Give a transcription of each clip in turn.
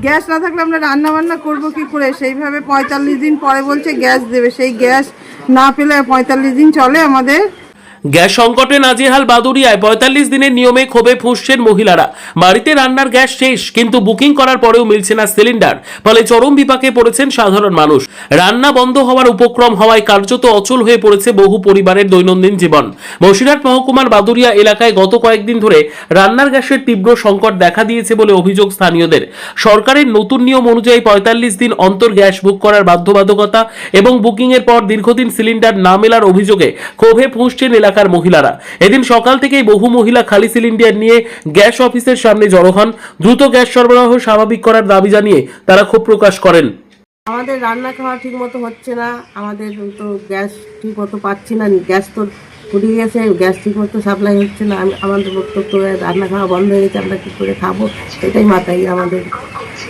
Gas না থাকলে আমরা রান্না বান্না করবো কি করে? সেইভাবে ৪৫ দিন পরে বলছে গ্যাস দেবে, সেই গ্যাস না পেলে ৪৫ দিন চলে আমাদের। গ্যাস সংকটে নাজেহাল বাদুড়িয়ায় ৪৫ দিনের নিয়মে ক্ষোভে ফুঁসছেন মহিলারা। বাড়িতে রান্নার গ্যাস শেষ, কিন্তু বুকিং করার পরেও মিলছে না সিলিন্ডার। ফলে চরম বিপাকে পড়েছেন সাধারণ মানুষ। রান্না বন্ধ হওয়ার উপক্রম হওয়ায় কার্যত অচল হয়ে পড়েছে বহু পরিবারের দৈনন্দিন জীবন। বসিরহাট মহকুমার বাদুড়িয়া এলাকায় গত কয়েকদিন ধরে রান্নার গ্যাসের তীব্র সংকট দেখা দিয়েছে বলে অভিযোগ স্থানীয়দের। সরকারের নতুন নিয়ম অনুযায়ী ৪৫ দিন অন্তর গ্যাস বুক করার বাধ্যবাধকতা এবং বুকিং এর পর দীর্ঘদিন সিলিন্ডার না মেলার অভিযোগে ক্ষোভে ফুঁসছেন এলাকার মহিলারা। এদিন সকাল থেকেই বহু মহিলা খালি সিলিন্ডার নিয়ে গ্যাস অফিসের সামনে জড়ো হন। দ্রুত গ্যাস সরবরাহ স্বাভাবিক করার দাবি জানিয়ে তারা ক্ষোভ প্রকাশ করেন। আমাদের রান্না খাওয়া ঠিক মতো হচ্ছে না, আমাদের তো গ্যাস ঠিক মতো পাচ্ছি না, গ্যাস তো ফুরিয়ে গেছে, গ্যাস ঠিক মতো সাপ্লাই হচ্ছে না। আমাদের বক্তব্য রান্না খাওয়া বন্ধ হয়ে গেছে, আমরা কী করে খাবো এটাই মাথায় আমাদের।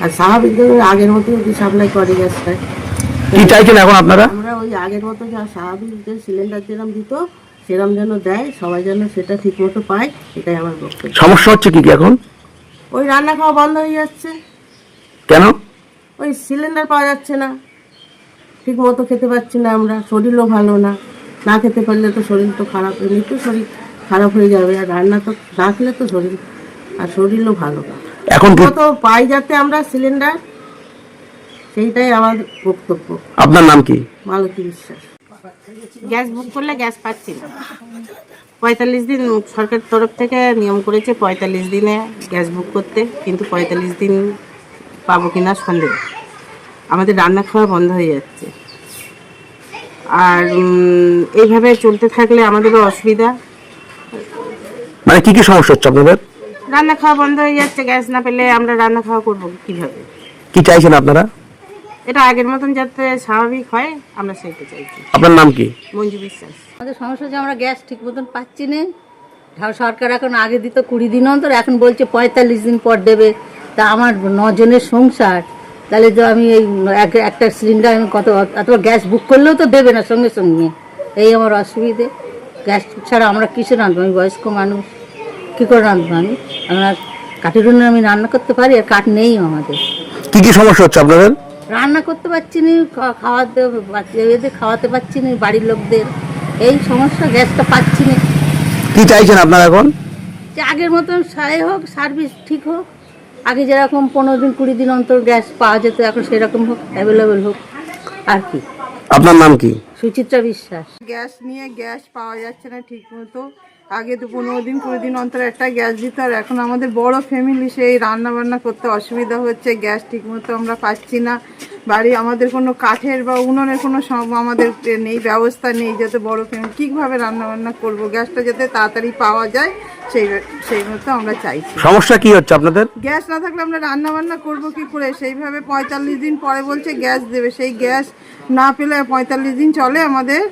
আর স্বাভাবিক আগের মতো যদি সাপ্লাই করে গ্যাসটা, কি চাইছেন এখন আপনারা? আমরা ওই আগের মতো যা স্বাভাবিক যে সিলিন্ডার যেরকম দিত সেরকম যেন দেয়, সবাই যেন সেটা ঠিক মতো পায়, এটাই আমার বক্তব্য। সমস্যা হচ্ছে কি এখন? ওই রান্না খাওয়া বন্ধ হয়ে যাচ্ছে। কেন? ওই সিলিন্ডার পাওয়া যাচ্ছে না, ঠিক মতো খেতে পাচ্ছি না আমরা, শরীরও ভালো না, না খেতে পারলে তো শরীর তো খারাপ, এমনিতে শরীর খারাপ হয়ে যাবে, আর রান্না তো না খেলে তো শরীর, আর শরীরও ভালো না। এখন তো পাই যাতে আমরা সিলিন্ডার, সেইটাই আমার বক্তব্য। আপনার নাম কি? মালতী বিশ্বাস। গ্যাস বুক করলে গ্যাস পাচ্ছি না। ৪৫ দিন সরকার তরফ থেকে নিয়ম করেছে ৪৫ দিনে গ্যাস বুক করতে, কিন্তু ৪৫ দিন পাবো কিনা সন্দেহ। আমাদের রান্না খাওয়া বন্ধ হয়ে যাচ্ছে, আর এইভাবে চলতে থাকলে আমাদেরও অসুবিধা। মানে কি কি সমস্যা হচ্ছে আপনাদের? রান্না খাওয়া বন্ধ হয়ে যাচ্ছে, গ্যাস না পেলে আমরা রান্না খাওয়া করবো কিভাবে? কি চাইছেন আপনারা? এটা আগের মতন যাতে স্বাভাবিক হয়, আমরা সেইটা চাইছি। আপনার নাম কি? মঞ্জু বিশ্বাস। আমাদের সমস্যা হচ্ছে আমরা গ্যাস ঠিক মতন পাচ্ছি না। সরকার এখন আগে দিত 20 দিন অন্তর, এখন বলছে ৪৫ দিন পর দেবে। তা আমার 9 জনের সংসার, তাহলে তো আমি এই একটা সিলিন্ডার আমি অথবা গ্যাস বুক করলেও তো দেবে না সঙ্গে সঙ্গে। এই আমার অসুবিধে। গ্যাস ছাড়া আমরা কিসে রাঁধবো? আমি বয়স্ক মানুষ, কী করে রাঁধবো? আমরা কাঠের উনুনে আমি রান্না করতে পারি, আর কাঠ নেই আমাদের। কি কি সমস্যা হচ্ছে আপনাদের? রান্না করতে পারছি না, এদের খাওয়াতে পারছি না বাড়ির লোকদের, এই সমস্যা। গ্যাসটা পাচ্ছি না। কি চাইছেন আপনারা এখন? যে আগের মতন হোক, সার্ভিস ঠিক হোক। আগে যেরকম 15 দিন 20 দিন অন্তর গ্যাস পাওয়া যেত, এখন সেরকম হোক, অ্যাভেলেবেল হোক। আর কি? আপনার নাম কি? সুচিত্রা বিশ্বাস। গ্যাস নিয়ে গ্যাস পাওয়া যাচ্ছে না ঠিক মতো। আগে তো 15 দিন 20 দিন অন্তর একটা গ্যাস দিত, আর এখন আমাদের বড় ফ্যামিলি, সেই রান্না বান্না করতে অসুবিধা হচ্ছে, গ্যাস ঠিক মতো আমরা পাচ্ছি না। বাড়ি আমাদের কোনো কাঠের বা উনুনের কোনো আমাদের নেই, ব্যবস্থা নেই, যাতে বড় ফ্যামিলি কীভাবে রান্না বান্না করবো, গ্যাসটা যাতে তাড়াতাড়ি পাওয়া যায় সেই মতো আমরা চাইছি। সমস্যা কি হচ্ছে আপনাদের? গ্যাস না থাকলে আমরা রান্না বান্না করবো কি করে? সেইভাবে ৪৫ দিন পরে বলছে গ্যাস দেবে, সেই গ্যাস না পেলে ৪৫ দিন চলে আমাদের।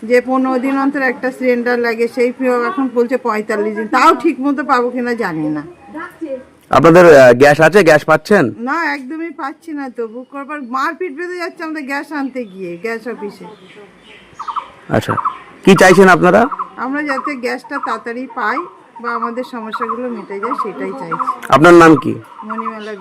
যে 15 দিন অন্তর একটা সিলিন্ডার লাগে, সেই এখন বলছে ৪৫ দিন, তাও ঠিক মতো পাবো কিনা জানি না। আপনাদের গ্যাস আছে? গ্যাস পাচ্ছেন না, একদমই পাচ্ছি না তো। বুক করবার মারপিট বেঁধে যাচ্ছে আমাদের গ্যাস আনতে গিয়ে গ্যাস অফিসে। আচ্ছা, কি চাইছেন আপনারা? আমরা যাতে গ্যাসটা তাড়াতাড়ি পাই বা আমাদের সমস্যাগুলো মিটে যায়, সেটাই চাইছি। আপনার নাম কি? মণিমালা।